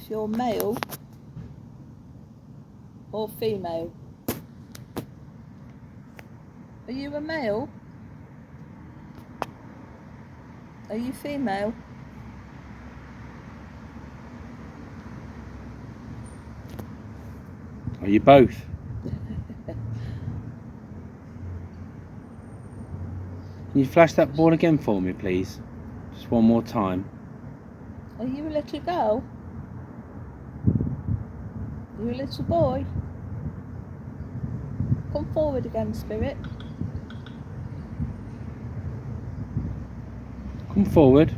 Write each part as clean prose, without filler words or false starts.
if you're male or female. Are you a male? Are you female? Are you both? Can you flash that ball again for me, please? Just one more time. Are you a little girl? Are you a little boy? Come forward again, Spirit. Come forward.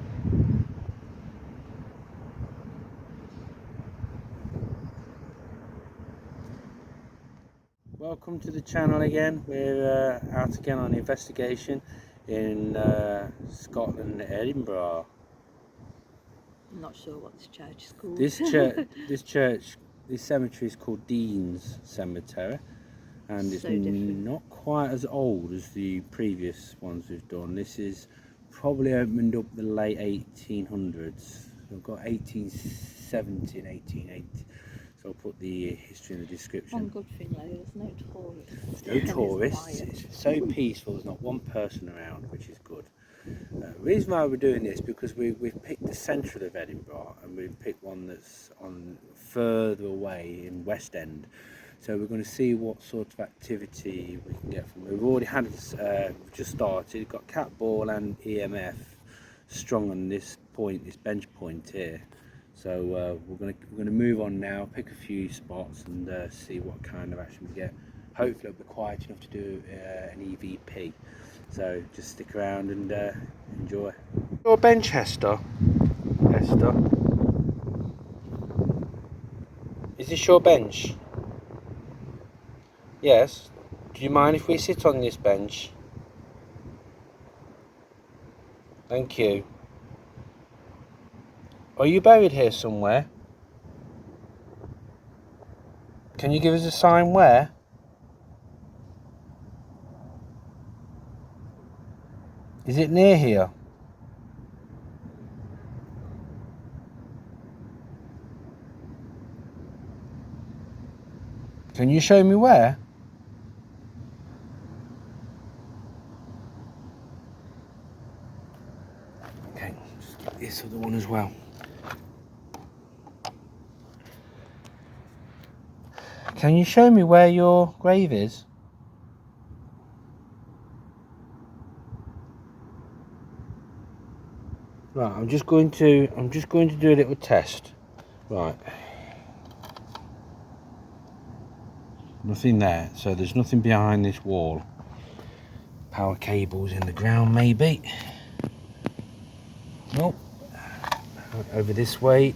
Welcome to the channel again. We're out again on investigation in Scotland, Edinburgh. I'm not sure what this church is called. This cemetery is called Dean's Cemetery, and it's So different. not quite as old as the previous ones we've done. This is probably opened up the late 1800s. We've got 1870 and 1880. So I'll put the history in the description. One good thing though, there's no tourists. There's no tourists. It's so peaceful. There's not one person around, which is good. The reason why we're doing this because we've picked the centre of Edinburgh, and we've picked one that's on further away in West End. So we're going to see what sort of activity we can get from it. We've already had just started. We've got catball and EMF strong on this point, this bench point here. So we're going to move on now, pick a few spots, and see what kind of action we get. Hopefully it'll be quiet enough to do an EVP. So just stick around and enjoy. Your bench, Hester. Hester. Is this your bench? Yes. Do you mind if we sit on this bench? Thank you. Are you buried here somewhere? Can you give us a sign where? Is it near here? Can you show me where? Okay, just get this other one as well. Can you show me where your grave is? Right, I'm just going to do a little test. Right. Nothing there, so there's nothing behind this wall. Power cables in the ground maybe. Nope. Over this way.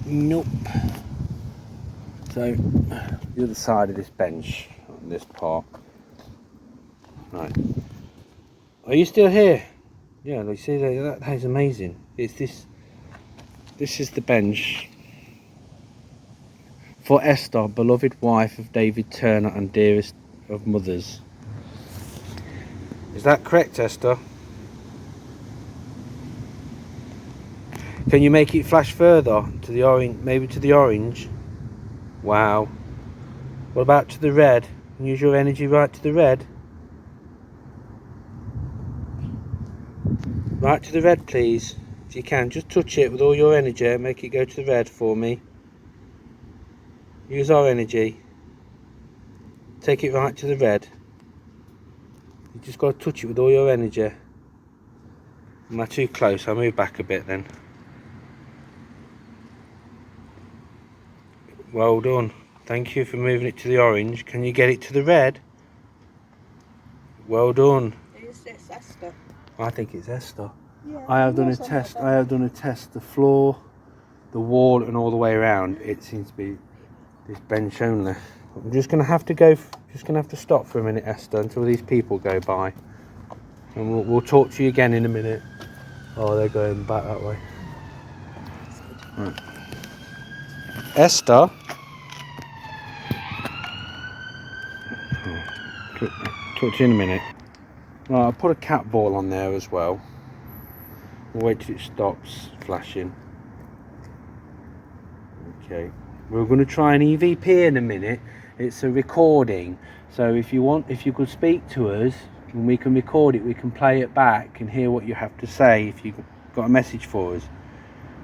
Nope. So the other side of this bench on this part. Right. Are you still here? Yeah, you see that is amazing. It's this is the bench for Esther, beloved wife of David Turner and dearest of mothers. Is that correct, Esther? Can you make it flash further to the orange, maybe to the orange? Wow. What about to the red? Use your energy right to the red. Right to the red, please. If you can, just touch it with all your energy. Make it go to the red for me. Use our energy. Take it right to the red. You just got to touch it with all your energy. Am I too close? I'll move back a bit then. Well done. Thank you for moving it to the orange. Can you get it to the red? Well done. Is this Esther? I think it's Esther. Yeah, I have done a test. I have done a test. The floor, the wall, and all the way around. It seems to be this bench only. I'm just going to have to go. Just going to have to stop for a minute, Esther, until these people go by, and we'll talk to you again in a minute. Oh, they're going back that way. Right. Esther. Talk to you in a minute. Right, I'll put a cat ball on there as well. We'll wait till it stops flashing. Okay. We're going to try an EVP in a minute. It's a recording. So if you could speak to us, and we can record it, we can play it back and hear what you have to say if you've got a message for us.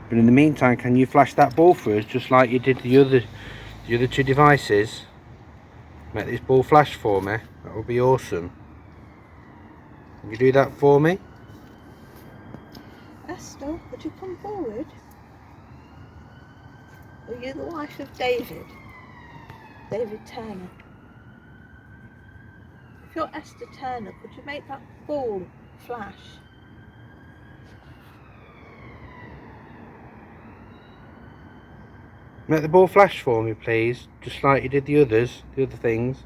But in the meantime, can you flash that ball for us, just like you did the other two devices? Make this ball flash for me. That would be awesome. Can you do that for me? Esther, would you come forward? Are you the wife of David? David Turner. If you're Esther Turner, could you make that ball flash? Make the ball flash for me, please, just like you did the other things.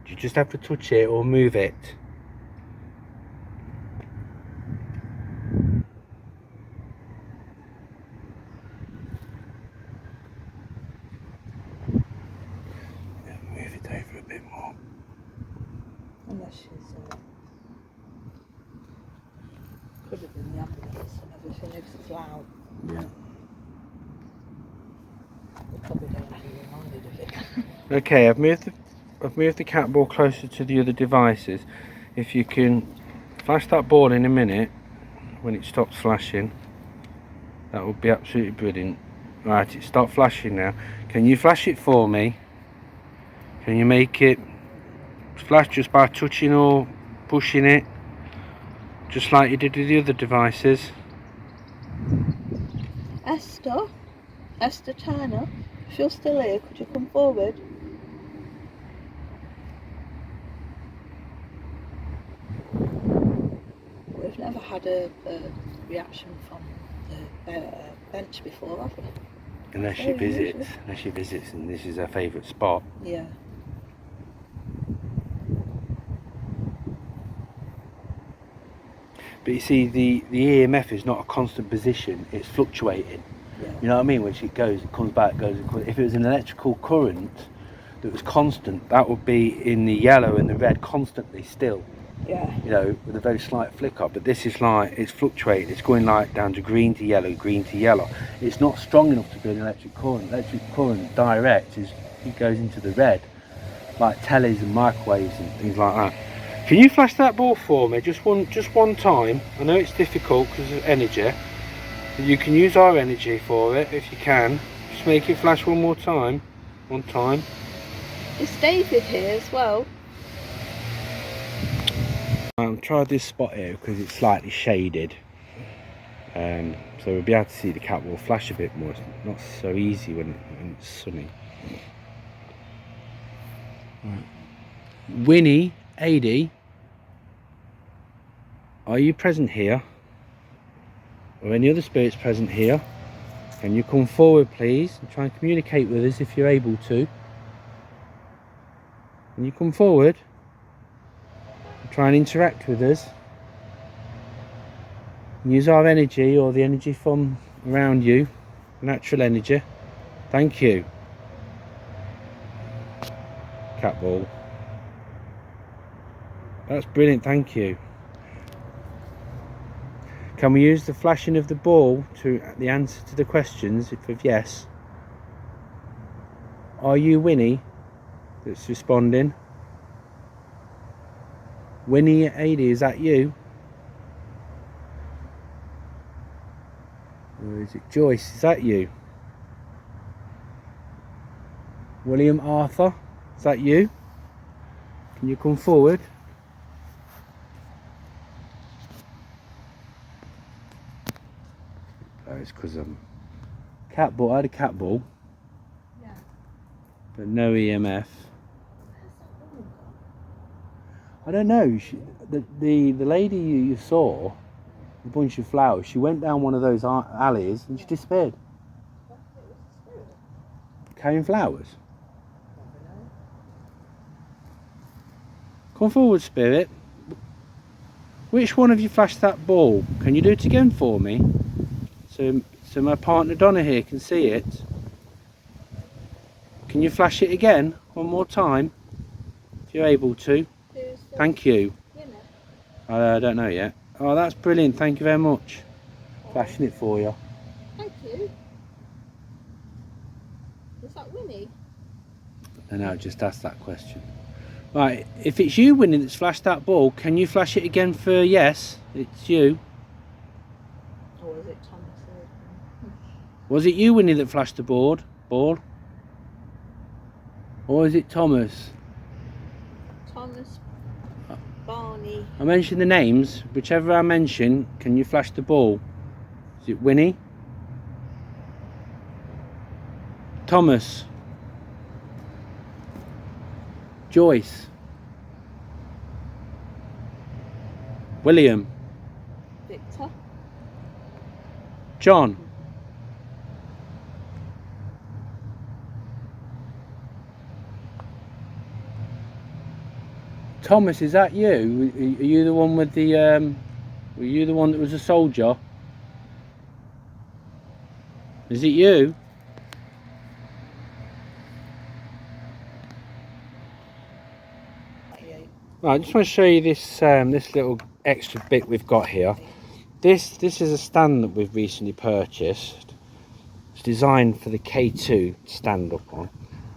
You just have to touch it or move it. Yeah, move it over a bit more. Unless she's could have been the ambulance and everything if it's loud. Yeah. We probably don't want to be reminded of it. Okay, I've moved the cat ball closer to the other devices. If you can flash that ball in a minute when it stops flashing, that would be absolutely brilliant. Right, it stopped flashing now. Can you flash it for me? Can you make it flash just by touching or pushing it, just like you did with the other devices? Esther Turner, if you're still here, could you come forward? We've never had a reaction from the bench before, have we? Unless she visits, and this is her favourite spot. Yeah. But you see, the EMF is not a constant position, it's fluctuating. Yeah. You know what I mean? When she goes, it comes back, goes. If it was an electrical current that was constant, that would be in the yellow and the red constantly still. Yeah. You know, with a very slight flicker. But this is like, it's fluctuating. It's going like down to green to yellow, green to yellow. It's not strong enough to be an electric current. Electric current direct it goes into the red, like tellies and microwaves and things like that. Can you flash that ball for me just one time? I know it's difficult because of energy. But you can use our energy for it if you can. Just make it flash one more time. One time. Is David here as well? Try this spot here because it's slightly shaded. So we'll be able to see the cat will flash a bit more. It's not so easy when it's sunny. Right. Winnie, Adi, are you present here? Or any other spirits present here? Can you come forward, please, and try and communicate with us if you're able to? Can you come forward? And try and interact with us. Use our energy or the energy from around you, natural energy. Thank you. Catball. That's brilliant, thank you. Can we use the flashing of the ball to the answer to the questions if yes? Are you Winnie that's responding? Winnie Adi, is that you? Or is it Joyce? Is that you? William Arthur, is that you? Can you come forward? Oh, it's because cat ball. I had a cat ball, Yeah. but no EMF. I don't know. The lady you saw, the bunch of flowers, she went down one of those alleys and she disappeared. Carrying flowers. Come forward, spirit. Which one of you flashed that ball? Can you do it again for me? So my partner Donna here can see it. Can you flash it again? One more time? If you're able to. Thank you. I don't know yet. Oh, that's brilliant. Thank you very much. Flashing it for you. Thank you. And I'll just ask that question. Right, if it's you, Winnie, that's flashed that ball, can you flash it again for yes? It's you. Or was it Thomas? Was it you, Winnie, that flashed the ball? Or is it Thomas? Thomas, Barney. I mentioned the names. Whichever I mention, can you flash the ball? Is it Winnie? Thomas? Joyce? William? Victor. John? Thomas, is that you? Are you the one with the were you the one that was a soldier? Is it you? Right, I just want to show you this this little extra bit we've got here. This is a stand that we've recently purchased. It's designed for the K2 to stand up on,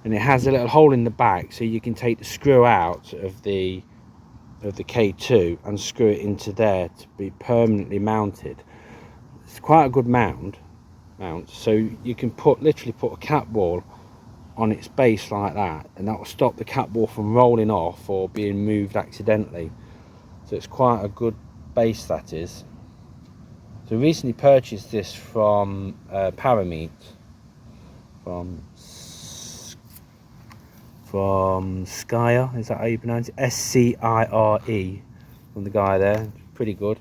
and it has a little hole in the back so you can take the screw out of the K2 and screw it into there to be permanently mounted. It's quite a good mount, so you can literally put a catball on its base like that, and that will stop the catball from rolling off or being moved accidentally. So it's quite a good base, that is. So we recently purchased this from Parameet, from Skire, is that how you pronounce it? S-C-I-R-E, from the guy there. Pretty good.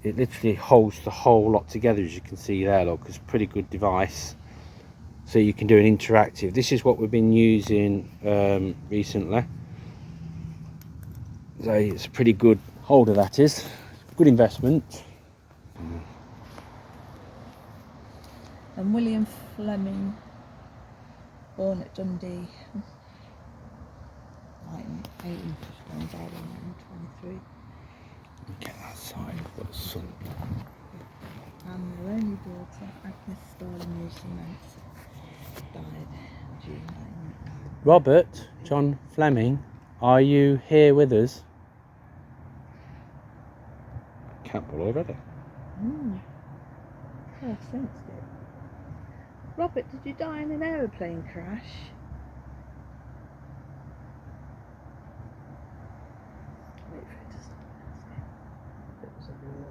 It literally holds the whole lot together, as you can see there. Look, it's a pretty good device. So you can do an interactive. This is what we've been using recently. So it's a pretty good holder, that is. Good investment. And William Fleming, born at Dundee, 1823. Get that side, I've got the sun. And their only daughter, Agnes Starling Cement, died June 9. Robert John Fleming, are you here with us? Catball already. Oh, I sensed it. Robert, did you die in an aeroplane crash? Wait for it to stop. It was a war.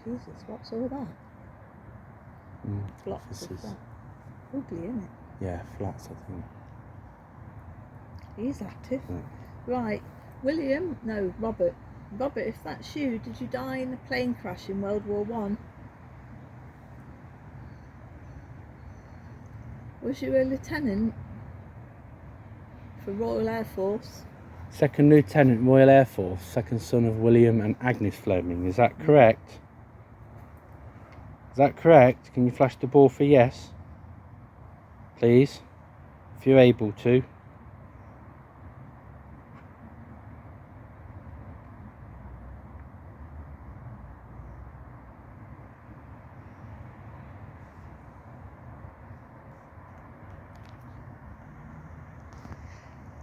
Jesus, what's all that? Blocks of that. Ugly, isn't it? Yeah, flats, I think. He's active. Right, Robert. Robert, if that's you, did you die in a plane crash in World War One? Was you a lieutenant for Royal Air Force? Second Lieutenant Royal Air Force, second son of William and Agnes Fleming. Is that correct? Is that correct? Can you flash the ball for yes? Please, if you're able to.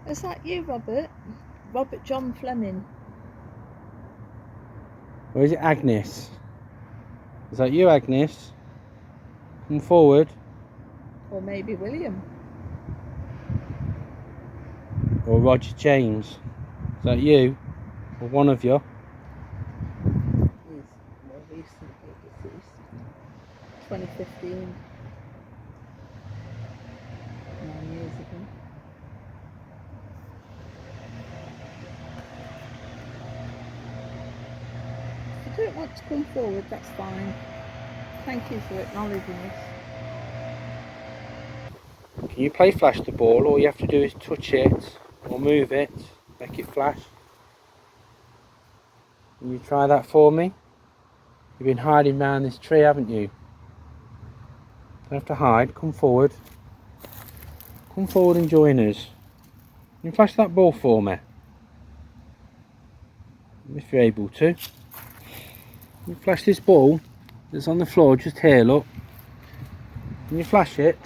Is that you, Robert? Robert John Fleming. Or is it Agnes? Is that you, Agnes? Come forward. Or maybe William. Or Roger James. Is that you? Or one of you? He's more recently deceased. 2015. 9 years ago. If you don't want to come forward, that's fine. Thank you for acknowledging us. Can you play flash the ball? All you have to do is touch it or move it, make it flash. Can you try that for me? You've been hiding behind this tree, haven't you? Don't have to hide, come forward. Come forward and join us. Can you flash that ball for me? If you're able to. You flash this ball that's on the floor just here, look. Can you flash it?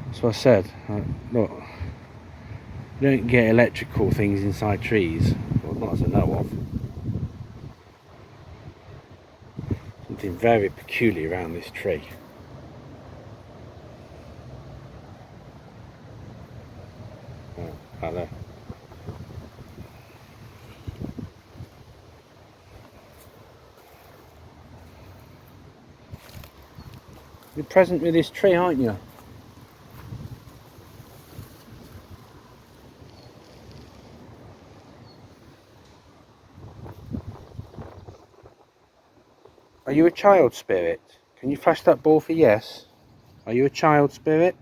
That's what I said. Look, you don't get electrical things inside trees. Well, not as I know of. Something very peculiar around this tree. Oh, hello. You're present with this tree, aren't you? Are you a child spirit? Can you flash that ball for yes? Are you a child spirit?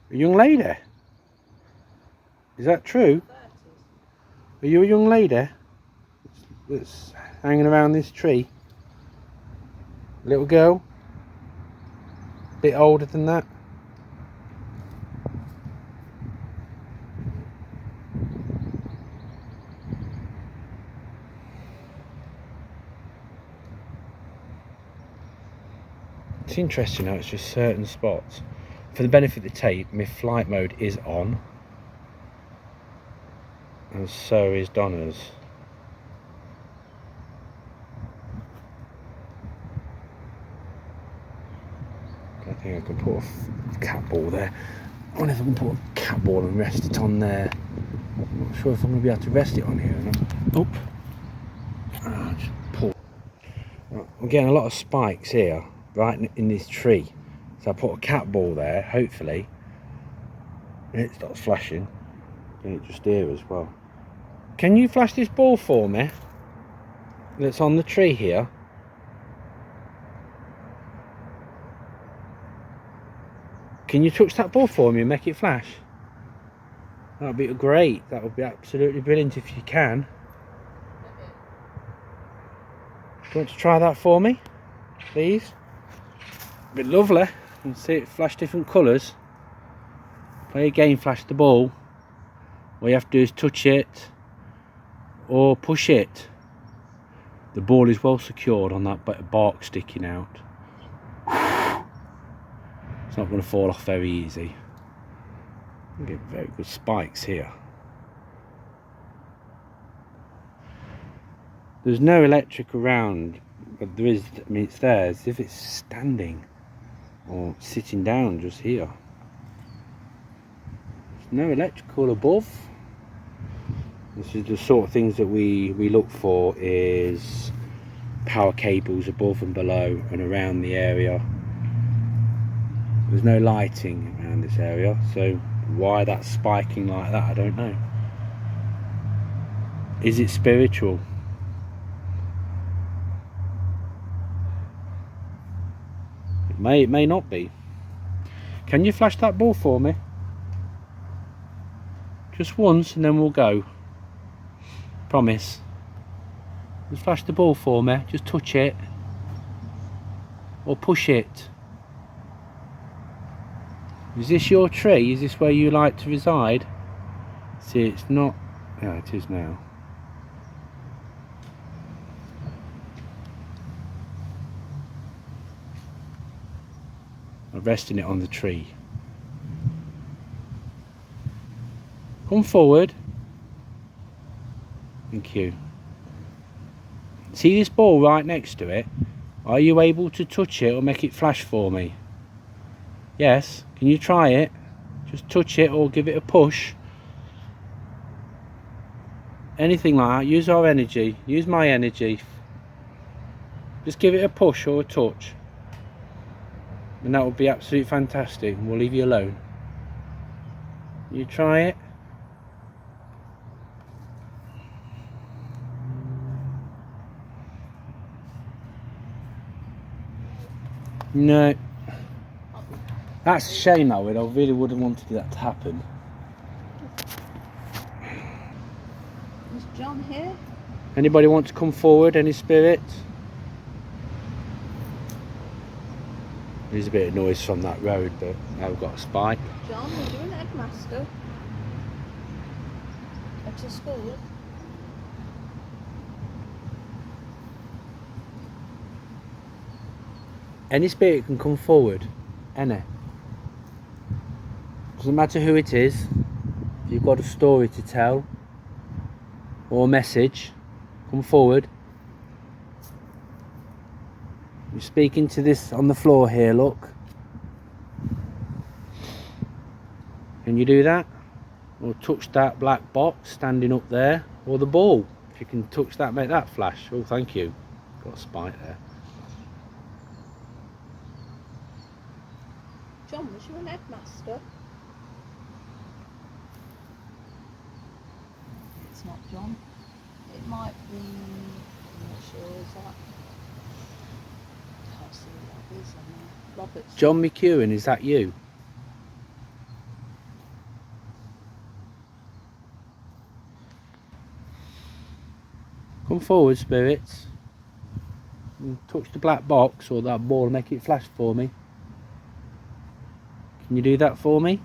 A young lady? Is that true? Are you a young lady that's hanging around this tree? Little girl? Bit older than that? It's interesting how it's just certain spots. For the benefit of the tape, my flight mode is on. And so is Donna's. I think I can put a catball there. I wonder if I can put a catball and rest it on there. I'm not sure if I'm going to be able to rest it on here or not. Oh, just pull. I'm getting a lot of spikes here, right in this tree. So I put a catball there, hopefully. And it starts flashing. And it just here as well. Can you flash this ball for me? That's on the tree here. Can you touch that ball for me and make it flash? That would be great. That would be absolutely brilliant if you can. Do you want to try that for me, please? It'd be lovely. You can see it flash different colours. Play again, flash the ball. All you have to do is touch it or push it. The ball is well secured on that bit of bark sticking out. It's not going to fall off very easy. You get very good spikes here. There's no electric around, but there is, I mean, it's there as if it's standing or sitting down just here. There's no electrical above. This is the sort of things that we look for, is power cables above and below and around the area. There's no lighting around this area, so why that's spiking like that, I don't know. Is it spiritual? It may not be. Can you flash that ball for me? Just once and then we'll go. Promise. Just flash the ball for me. Just touch it. Or push it. Is this your tree? Is this where you like to reside? See, it's not. Yeah, it is now. I'm resting it on the tree. Come forward. Thank you. See this ball right next to it? Are you able to touch it or make it flash for me? Yes. Can you try it? Just touch it or give it a push. Anything like that. Use our energy. Use my energy. Just give it a push or a touch. And that would be absolutely fantastic. We'll leave you alone. You try it. No. That's a shame, that would. I really would have wanted that to happen. Is John here? Anybody want to come forward? Any spirit? There's a bit of noise from that road, but now we've got a spike. John, are you an headmaster? At a school? Any spirit can come forward. Any. Doesn't matter who it is. If you've got a story to tell or a message, come forward. You're speaking to this on the floor here, look. Can you do that? Or touch that black box standing up there, or the ball. If you can touch that, make that flash. Oh, thank you. Got a spike there. John, was you an headmaster? It's not John. It might be. I'm not sure. Is that? Can't see what that is on there. Robert's. John McEwen, is that you? Come forward, spirits. And touch the black box or that ball and make it flash for me. Can you do that for me?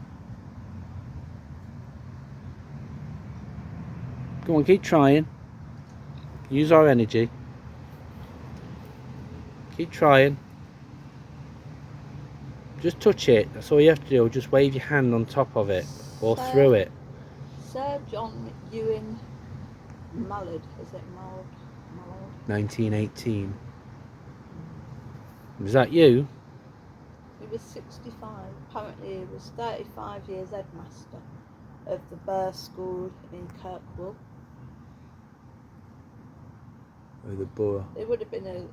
Go on, keep trying. Use our energy. Keep trying. Just touch it. That's all you have to do. Just wave your hand on top of it or through it. Sir John Ewan Mallard, is it Mallard? 1918. Was that you? He was 65. Apparently he was 35 years headmaster of the Burr School in Kirkwall. Oh, the Burr. He would have been a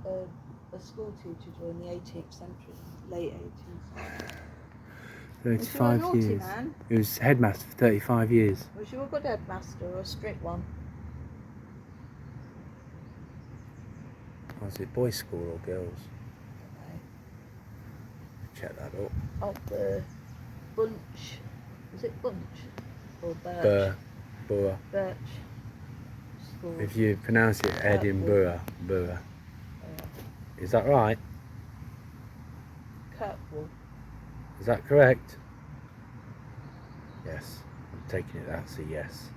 school teacher during the 18th century, late 18th century. 35 was you a naughty years. man? He was headmaster for 35 years. Was you a good headmaster or a strict one? Was it boys' school or girls? Check that up. Of the Bunch, was it Bunch or Birch? Burr. Birch School. If you pronounce it Edinburgh, Burr. Is that right? Kirkwall. Is that correct? Yes. I'm taking it that's a yes.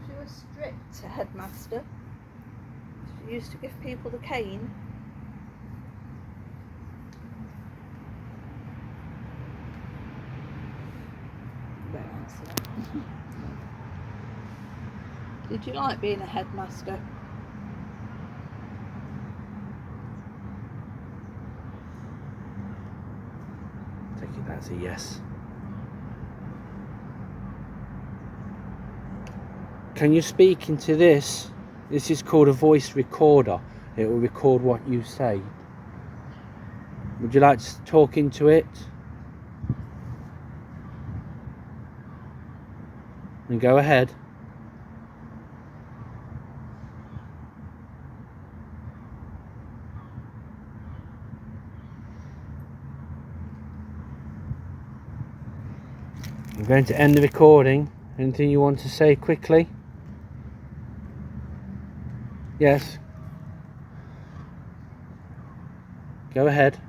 Was you a strict headmaster? You used to give people the cane. Won't answer that. Did you like being a headmaster? Take it that's a yes. Can you speak into this? This is called a voice recorder. It will record what you say. Would you like to talk into it? And go ahead. I'm going to end the recording. Anything you want to say quickly? Yes. Go ahead.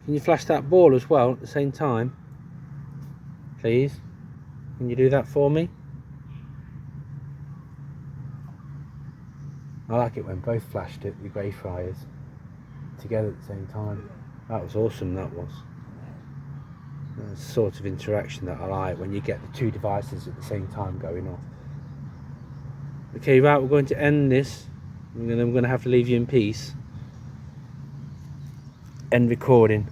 Can you flash that ball as well at the same time? Please? Can you do that for me? I like it when both flashed it, the Greyfriars, together at the same time. That was awesome, that was. That's the sort of interaction that I like, when you get the two devices at the same time going off. Okay, right, we're going to end this, and then we're going to have to leave you in peace. End recording.